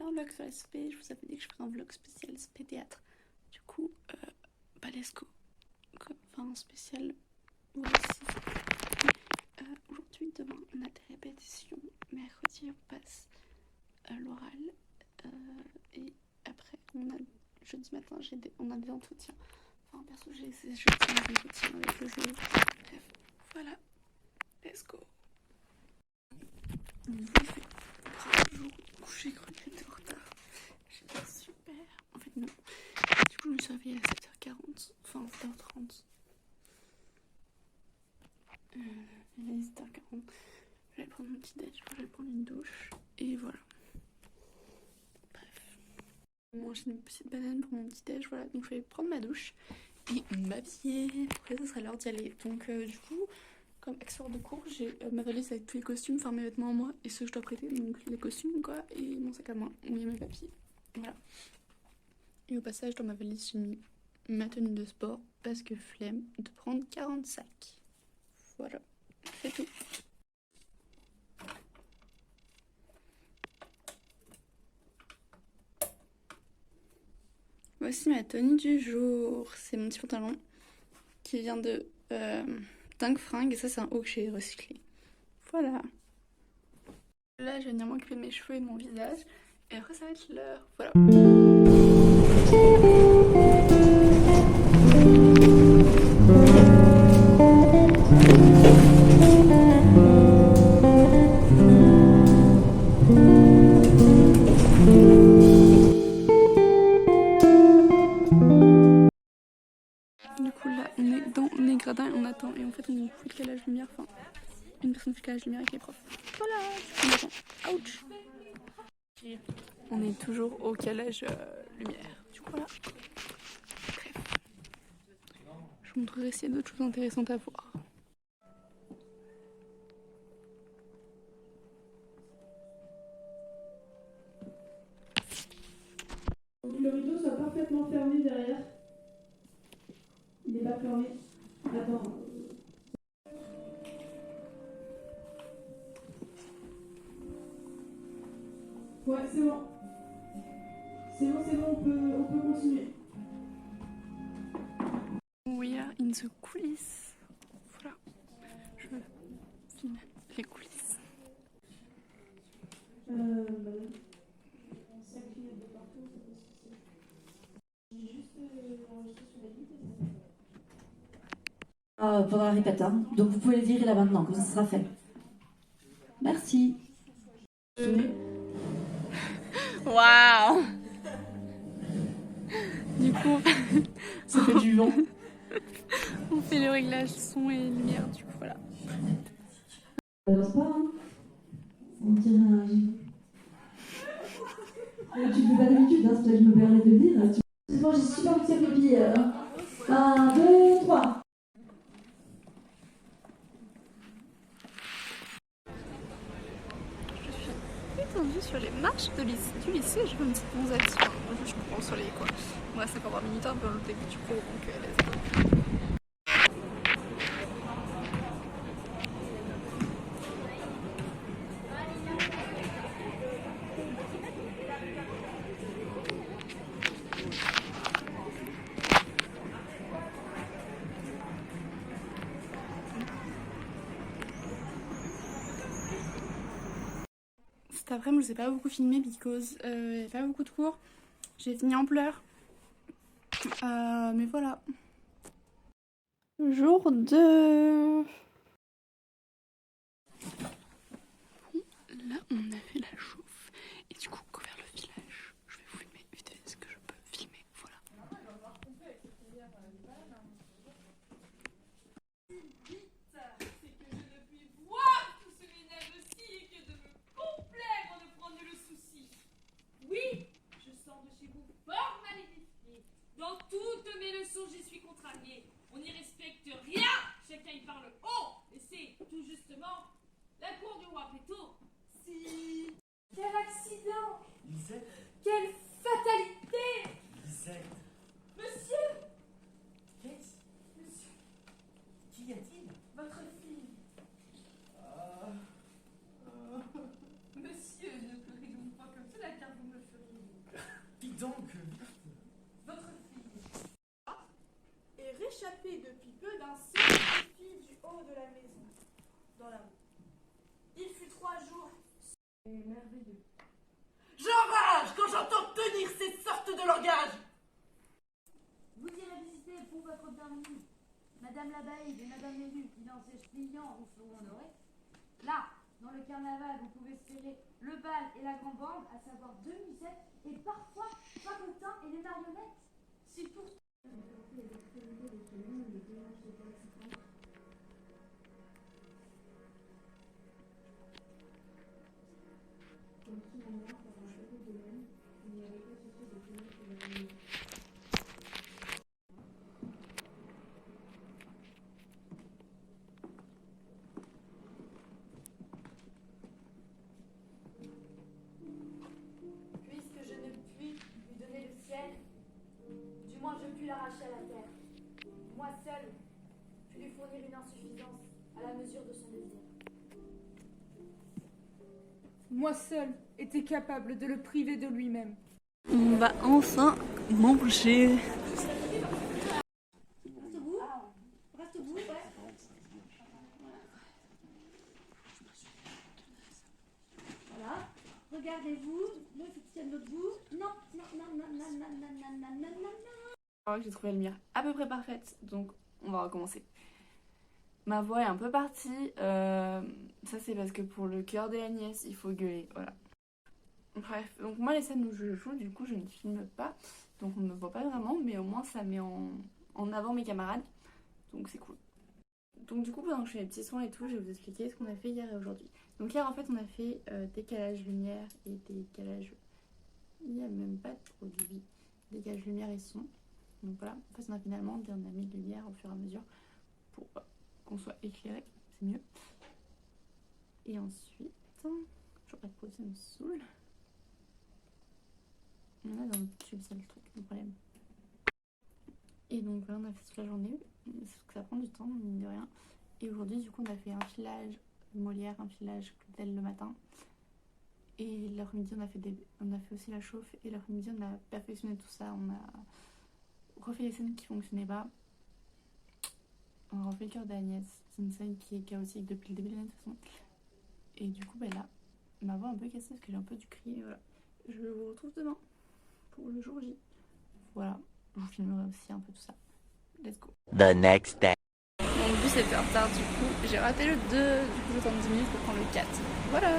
un vlog sur SP, je vous avais dit que je ferais un vlog spécial SP théâtre. Du coup, bah let's go. Enfin, un spécial, voilà, aujourd'hui, demain, on a des répétitions. Mercredi, on passe l'oral. Et après, jeudi matin, on a des entretiens. Enfin, perso, j'ai jeudi des entretiens avec le jeu. Bref, voilà. Let's go. Il fait 3 jours où j'ai cru que j'étais en retard. J'étais super. En fait, non. Du coup, je me suis réveillée à 7h40. Enfin, 7h30. Il est 7h40. Je vais prendre mon petit déj, je vais prendre une douche. Et voilà. Bref. Je vais manger une petite banane pour mon petit déj. Voilà. Donc, je vais prendre ma douche et m'habiller. Après, ça sera l'heure d'y aller. Donc, du coup, comme accessoire de cours, j'ai ma valise avec tous les costumes, enfin mes vêtements à moi et ceux que je dois prêter, donc les costumes quoi, et mon sac à main où il y a mes papiers. Voilà. Et au passage, dans ma valise, j'ai mis ma tenue de sport parce que flemme de prendre 40 sacs. Voilà, c'est tout. Voici ma tenue du jour. C'est mon petit pantalon qui vient de Dingue Fringue et ça, c'est un haut que j'ai recyclé. Voilà. Là, je vais venir m'occuper de mes cheveux et de mon visage. Et après, ça va être l'heure. Voilà. Du coup, là, on est dans les gradins et on attend. Et en fait, on fait le calage lumière. Enfin, une personne fait le calage lumière avec les profs. Voilà, du coup, on attend. Ouch! On est toujours au calage lumière. Du coup, voilà. Bref. Je vous montrerai s'il y a d'autres choses intéressantes à voir. Donc le rideau soit parfaitement fermé derrière. Il n'est pas fermé. Attends. Ouais, c'est bon. C'est bon, on peut continuer. We are in the coulisses. Voilà. Je filme les coulisses. Ça clignote de partout, c'est parce que c'est. J'ai juste enregistré sur la ligne. Pendant la répète, hein. Donc vous pouvez les virer là maintenant, comme ça sera fait. Merci. Waouh! Du coup, Ça fait du vent. on fait le réglage son et lumière. Du coup, voilà. Ça danse pas, hein. On dirait un gigot. Tu fais pas d'habitude, hein, c'est toi que je me permets de le dire. C'est bon, j'ai super envie de faire pipi. 1, 2, 3. Étendue sur les marches du lycée, je veux une petite bronzette. Enfin, je prends au soleil quoi. Il me reste encore 20 minutes un peu le début du cours donc let's go. Cet après-midi, je ne vous ai pas beaucoup filmé because il n'y avait pas beaucoup de cours. J'ai fini en pleurs. Mais voilà. Jour 2. Là, on a fait la chauffe. Et du coup, vers le village, je vais vous filmer vite fait ce que je peux filmer. Voilà. Dans toutes mes leçons, j'y suis contrariée. On n'y respecte rien. Chacun y parle haut. Et c'est tout justement la cour du roi Péto. Si. Quel accident. Lisette. Quelle fatalité. Lisette. Monsieur. Qu'est-ce? Monsieur. Qu'y a-t-il? Votre fille. Monsieur, ne pleurez donc pas comme cela car vous me ferez merveilleux. J'enrage quand j'entends tenir ces sortes de langage. Vous irez visiter pour votre bienvenue Madame l'abeille et Madame l'élu qui dans ses clients vous feront honorer. Là, dans le carnaval, vous pouvez espérer le bal et la grande bande, à savoir 2 musettes et parfois Fagotin et les marionnettes. Si pour Puisque je ne puis lui donner le ciel, du moins je puis l'arracher à la terre. Moi seul, puis lui fournir une insuffisance à la mesure de son désir. Moi seul était capable de le priver de lui-même. On va enfin manger. reste debout, ouais. Voilà. Regardez-vous, le soutien de l'autre bout. Non, non, non, non, non, non, non, non, non, non, non. J'ai trouvé la lumière à peu près parfaite, donc on va recommencer. Ma voix est un peu partie, ça c'est parce que pour le cœur de la nièce, il faut gueuler, voilà. Bref, donc moi les scènes où je joue, du coup je ne filme pas, donc on ne me voit pas vraiment, mais au moins ça met en avant mes camarades, donc c'est cool. Donc du coup pendant que je fais mes petits soins et tout, je vais vous expliquer ce qu'on a fait hier et aujourd'hui. Donc hier en fait on a fait décalage lumière et décalage, il n'y a même pas de produit, décalage lumière et son. Donc voilà, en fait on a finalement on a mis de lumière au fur et à mesure pour qu'on soit éclairé, c'est mieux. Et ensuite, j'aurais pas de pause, ça me saoule. On a dans le tube, c'est le truc, le problème. Et donc voilà, on a fait toute la journée, sauf que ça prend du temps, mine de rien. Et aujourd'hui, du coup, on a fait un filage Molière, un filage Claudel le matin. Et l'après-midi, on a fait aussi la chauffe. Et l'après-midi, on a perfectionné tout ça. On a refait les scènes qui fonctionnaient pas. On a refait le cœur d'Agnès. C'est une scène qui est chaotique depuis le début de l'année de toute façon. Et du coup, là, ma voix est un peu cassée parce que j'ai un peu dû crier. Voilà. Je vous retrouve demain pour le jour J. Voilà, je vous filmerai aussi un peu tout ça. Let's go. The next day. Mon bus était en retard, du coup, j'ai raté le 2. Du coup, j'attends 10 minutes pour prendre le 4. Voilà.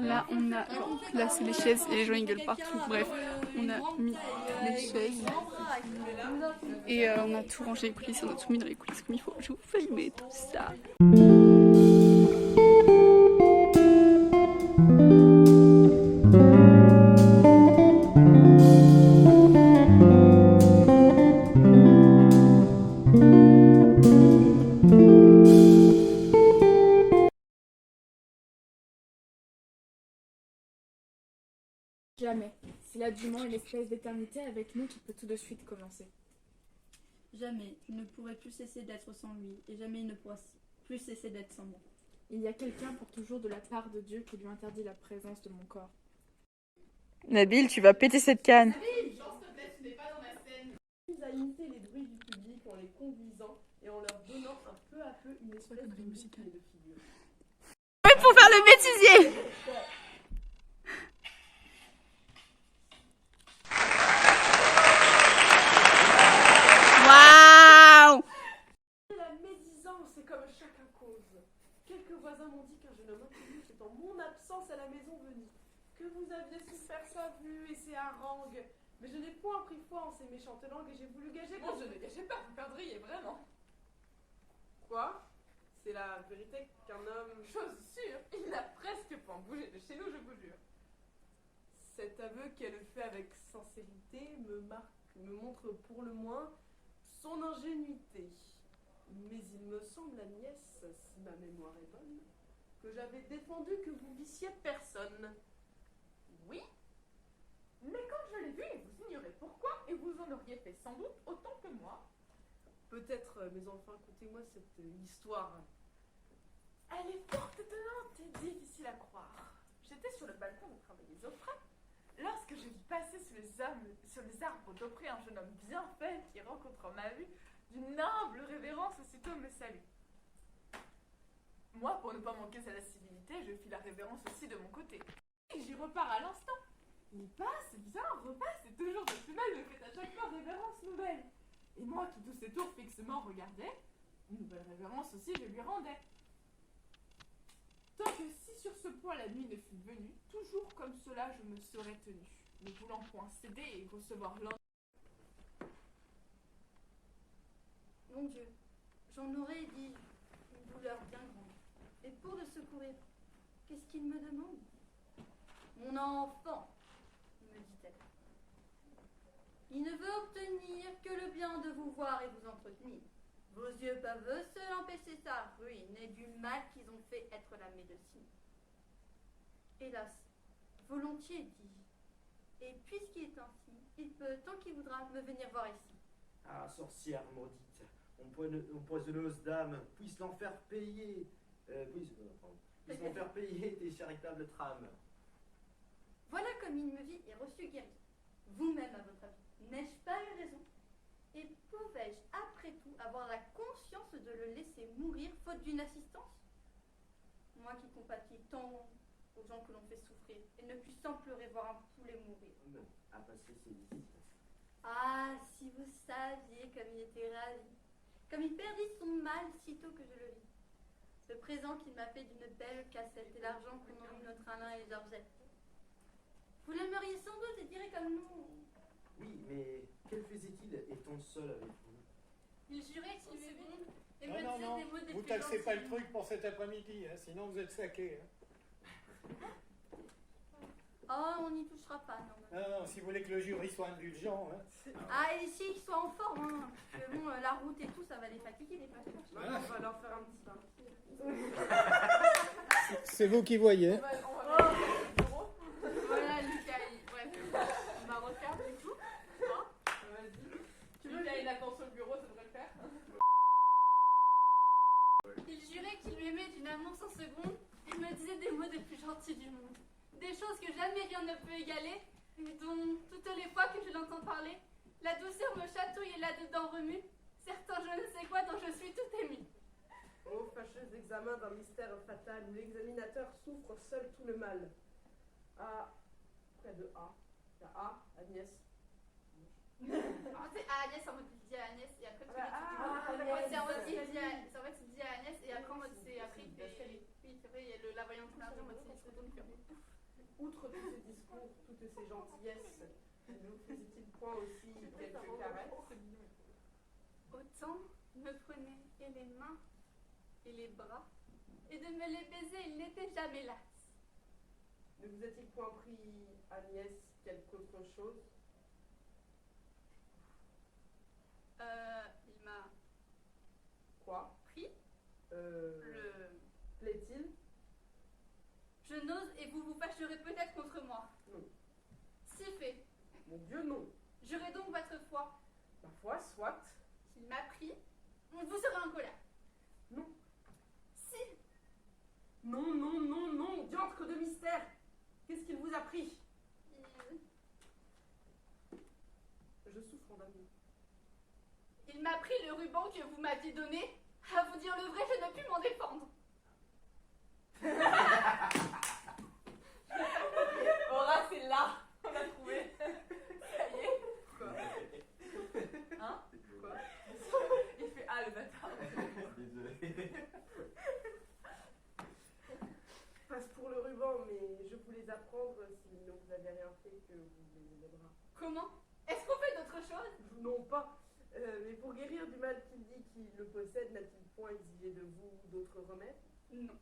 Là, on a placé les chaises et les gens ils gueulent partout. Bref, on a mis les chaises et on a tout rangé les coulisses, on a tout mis dans les coulisses comme il faut. Je vais vous filmer tout ça. Jamais. C'est là du moins une espèce d'éternité avec nous qui peut tout de suite commencer. Jamais je ne pourrai plus cesser d'être sans lui, et jamais il ne pourra plus cesser d'être sans moi. Il y a quelqu'un pour toujours de la part de Dieu qui lui interdit la présence de mon corps. Nabil, tu vas péter cette canne. Nabil, genre, s'il te plaît, tu n'es pas dans ma scène. À imiter les bruits du public en les conduisant et en leur donnant un peu à peu une espèce de musique de figure. Pour faire le bêtisier. Waouh! La médisance est comme chacun cause. Quelques voisins m'ont dit qu'un jeune homme inconnu était en mon absence à la maison venue, que vous aviez souffert sa vue et ses harangues. Mais je n'ai point pris foi en ces méchantes langues et j'ai voulu gager Bon, je ne gâchais pas, vous perdriez vraiment. Quoi? C'est la vérité qu'un homme... Chose sûre, il n'a presque pas bougé de chez nous, je vous jure. Cet aveu qu'elle fait avec sincérité me montre pour le moins son ingénuité. Mais il me semble, Agnès, si ma mémoire est bonne, que j'avais défendu que vous vissiez personne. Oui, mais quand je l'ai vu, vous ignorez pourquoi, et vous en auriez fait sans doute autant que moi. Peut-être, mais enfin, écoutez-moi cette histoire. Elle est fort étonnante et difficile à croire. J'étais sur le balcon de travailler au frais, lorsque je vis passer sur les arbres d'auprès un jeune homme bien fait qui rencontre en ma vue, d'une humble révérence aussitôt me salue. Moi, pour ne pas manquer à la civilité, je fis la révérence aussi de mon côté. Et j'y repars à l'instant. Il passe, vient, repasse, et toujours de plus belle me fait à chaque fois révérence nouvelle. Et moi qui tous ces tours fixement regardais, une nouvelle révérence aussi je lui rendais. Tant que si sur ce point la nuit ne fût venue, toujours comme cela je me serais tenu, ne voulant point céder et recevoir l'un. Mon Dieu, j'en aurais dit une douleur bien grande. Et pour le secourir, qu'est-ce qu'il me demande? Mon enfant, me dit-elle. Il ne veut obtenir que le bien de vous voir et vous entretenir. Vos yeux peuvent seuls empêcher sa ruine et du mal qu'ils ont fait être la médecine. Hélas, volontiers, dis-je. Et puisqu'il est ainsi, il peut, tant qu'il voudra, me venir voir ici. Ah, sorcière maudite, empoisonneuse dame, puisse l'en faire payer, puisse l'en faire payer tes charitables trames. Voilà comme il me vit et reçut guéri. Vous-même, à votre avis, n'ai-je pas eu raison? Et pouvais-je, après tout, avoir la conscience de le laisser mourir faute d'une assistance? Moi qui compatis tant aux gens que l'on fait souffrir, et ne puis sans pleurer voir un poulet mourir. À passer ses visites. Ah, si vous saviez comme il était ravi, comme il perdit son mal sitôt que je le vis. Le présent qu'il m'a fait d'une belle cassette et l'argent qu'on a eu notre Alain et Georgette. Vous l'aimeriez sans doute et direz comme nous. Oui, mais quel faisait-il étant seul avec vous? Il jurait qu'il m'aimait bon et Non, me non, disait non, des mots des vous plus taxez pas le gentils. truc pour cet après-midi, hein, sinon vous êtes saqué. Hein. Oh, on n'y touchera pas, non. Non, non, si vous voulez que le jury soit indulgent. Hein. Ah, et ici, qu'ils soient en forme, hein. Parce que bon, la route et tout, ça va les fatiguer, les pasteurs. Maintenant, on va leur faire un petit bain. C'est vous qui voyez. On va mettre le bureau. Voilà, Lucas, bref, on va refaire du coup. Vas-y. Lucas, il attend sur le bureau, ça devrait le faire. Il jurait qu'il m'aimait d'une amour sans seconde et me disait des mots les plus gentils du monde. Des choses que jamais rien ne peut égaler, et dont, toutes les fois que je l'entends parler, la douceur me chatouille et là-dedans remue, certains je ne sais quoi dont je suis tout émue. Ô fâcheux examen d'un mystère fatal où l'examinateur souffre seul tout le mal. A, près de A, il y a A, Agnès. En fait, à Agnès, en mode tu dis à Agnès et après tu Agnès. c'est en mode tu dis à Agnès et après en mode c'est après il fait oui c'est vrai il y a la voyante énergie en mode c'est trop donc Outre tous ces discours, toutes ces gentillesses, ne vous faisait-il point aussi quelques caresses? Autant me prenait et les mains et les bras, et de me les baiser, il n'était jamais las. Ne vous a-t-il point pris, Agnès, quelque autre chose? Il m'a Quoi? pris Le... Plaît-il? Je n'ose et vous vous fâcherez peut-être contre moi. Non. Si fait. Mon Dieu, non. Jurez donc votre foi. Ma foi, soit. S'il m'a pris, vous serez en colère. Non. Si. Non, non, non, non, diantre de mystère. Qu'est-ce qu'il vous a pris? Je souffre d'amour. Il m'a pris le ruban que vous m'aviez donné. À vous dire le vrai, je ne puis m'en défendre. Aura, c'est là. On l'a trouvé. Ça y est. Quoi? Hein? Quoi? Il fait ah le bâtard. Désolé. Passe pour le ruban, mais je voulais apprendre si ne vous avez rien fait que vous baisez les bras. Comment? Est-ce qu'on fait d'autre chose? Non pas. Mais pour guérir du mal qu'il dit qu'il le possède, n'a-t-il point exigé de vous d'autres remèdes? Non.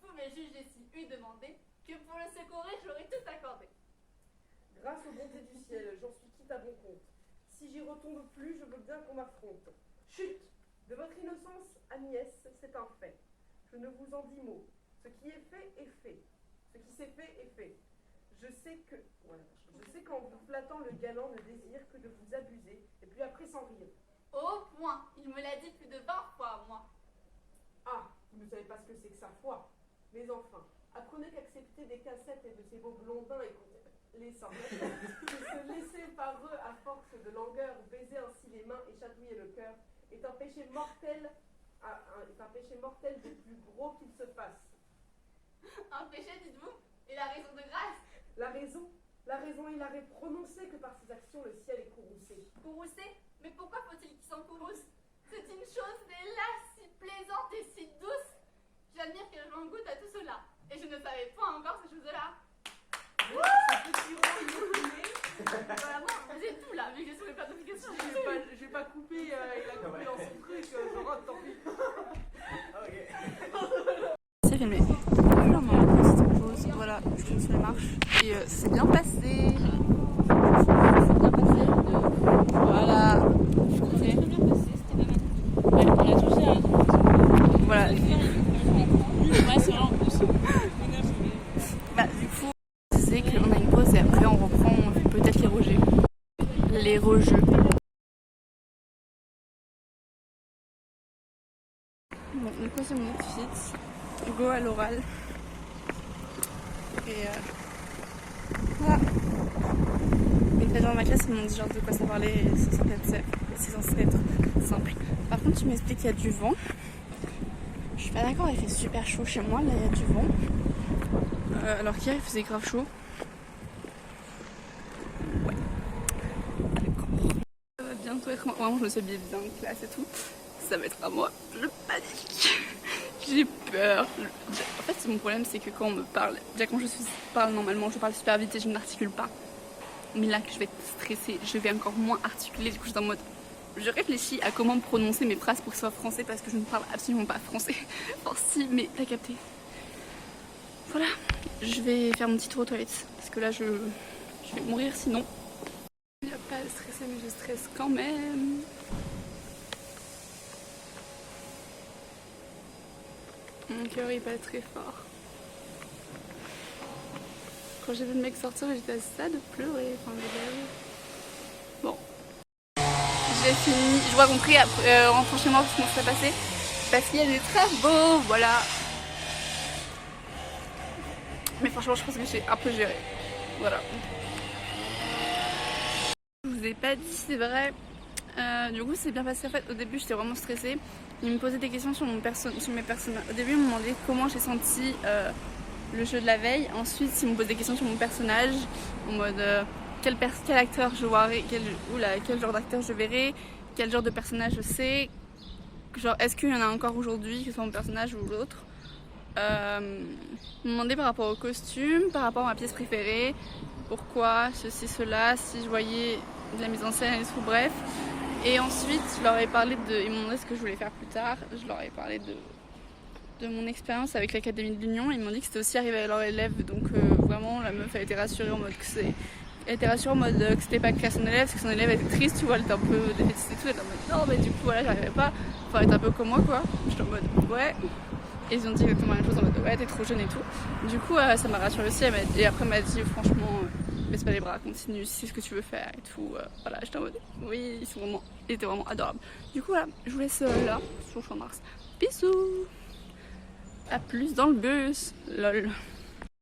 Vous me jugez si eût demandé que pour le secourir, j'aurais tout accordé. Grâce aux bontés du ciel, j'en suis quitte à bon compte. Si j'y retombe plus, je veux bien qu'on m'affronte. Chut! De votre innocence, Agnès, c'est un fait. Je ne vous en dis mot. Ce qui est fait est fait. Ce qui s'est fait est fait. Je sais que... Voilà. Je sais qu'en vous flattant, le galant ne désire que de vous abuser, et puis après s'en rire. Au point, il me l'a dit plus de 20 fois, moi. Ah, vous ne savez pas ce que c'est que sa foi. Mais enfin, apprenez qu'accepter des cassettes et de ces beaux blondins se laisser par eux à force de langueur baiser ainsi les mains et chatouiller le cœur est un péché mortel, des plus gros qu'il se fasse. Un péché, dites-vous? Et la raison de grâce? La raison, il avait prononcé que par ses actions le ciel est courroucé. Courroucé? Mais pourquoi faut-il qu'il s'en courrouce? C'est une chose hélas si plaisante et si douce. J'admire que j'en goûte à tout cela. Et je ne savais pas encore ces choses-là. Voilà, moi, j'ai tout là, vu que j'ai sur les plateaux de questions. Je vais pas couper, il a coupé dans son truc, Laura, tant pis. C'est filmé. Voilà, petite pause. Voilà, je suis sur les marches. Et c'est bien passé. Voilà. C'est bien passé, c'était pas mal. Ouais, on a touché à... Voilà. Ouais, c'est vrai en plus. Bah, du coup, c'est qu'on a une pause et après on reprend, on fait peut-être les rejets. Les rejets. Bon, du coup, c'est mon outfit. Go à l'oral. Et voilà. Les gens de ma classe m'ont dit genre de quoi ça parlait et c'est censé être simple. Par contre, tu m'expliques qu'il y a du vent. Je suis pas d'accord, il fait super chaud chez moi, là il y a du vent. Alors qu'hier il faisait grave chaud. Ouais. D'accord. Ça va bientôt être moi. Vraiment, je me suis habillée bien en classe et tout. Ça va être à moi. Je panique. J'ai peur. En fait, mon problème, c'est que quand on me parle, déjà quand je parle normalement, je parle super vite et je n'articule pas. Mais là, que je vais être stressée, je vais encore moins articuler. Du coup, je suis en mode. Je réfléchis à comment prononcer mes phrases pour que ce soit français parce que je ne parle absolument pas français. Enfin, si, mais t'as capté. Voilà, je vais faire mon petit tour aux toilettes parce que là, je vais mourir sinon. Il n'y a pas à stresser, mais je stresse quand même. Mon cœur il bat très fort. Quand j'ai vu le mec sortir, j'étais à ça de pleurer. Enfin, bon. J'ai fini. Je vous raconterai après, en rentrant chez moi comment ça s'est passé. Parce qu'il y a des travaux, voilà. Mais franchement, je pense que j'ai un peu géré. Voilà. Je vous ai pas dit, c'est vrai. Du coup, c'est bien passé. En fait, au début, j'étais vraiment stressée. Ils me posaient des questions sur, sur mes personnages. Au début, ils me demandaient comment j'ai senti le jeu de la veille. Ensuite, ils me posaient des questions sur mon personnage. En mode quel acteur je verrai, quel genre d'acteur je verrai, quel genre de personnage je sais. Genre, est-ce qu'il y en a encore aujourd'hui, que ce soit mon personnage ou l'autre. Ils me demandaient par rapport au costume, par rapport à ma pièce préférée, pourquoi, ceci, cela, si je voyais de la mise en scène et tout, bref. Et ensuite, je leur ai parlé ils m'ont demandé ce que je voulais faire plus tard. Je leur ai parlé de mon expérience avec l'Académie de l'Union. Ils m'ont dit que c'était aussi arrivé à leurs élèves, donc vraiment la meuf a été rassurée en mode que c'était pas que à son élève, parce que son élève était triste, tu vois, elle était un peu défaitiste et tout. Elle était en mode non, mais du coup, voilà, j'arrivais pas. Faut être un peu comme moi, quoi. J'étais en mode ouais. Et ils ont dit exactement la même chose en mode ouais, t'es trop jeune et tout. Du coup, ça m'a rassurée aussi. Et après, elle m'a dit franchement, baisse pas les bras, continue, c'est ce que tu veux faire et tout. Voilà, j'étais en mode oui, ils étaient vraiment adorables. Du coup, voilà, je vous laisse là, sur Champ Mars. Bisous! À plus dans le bus! Lol.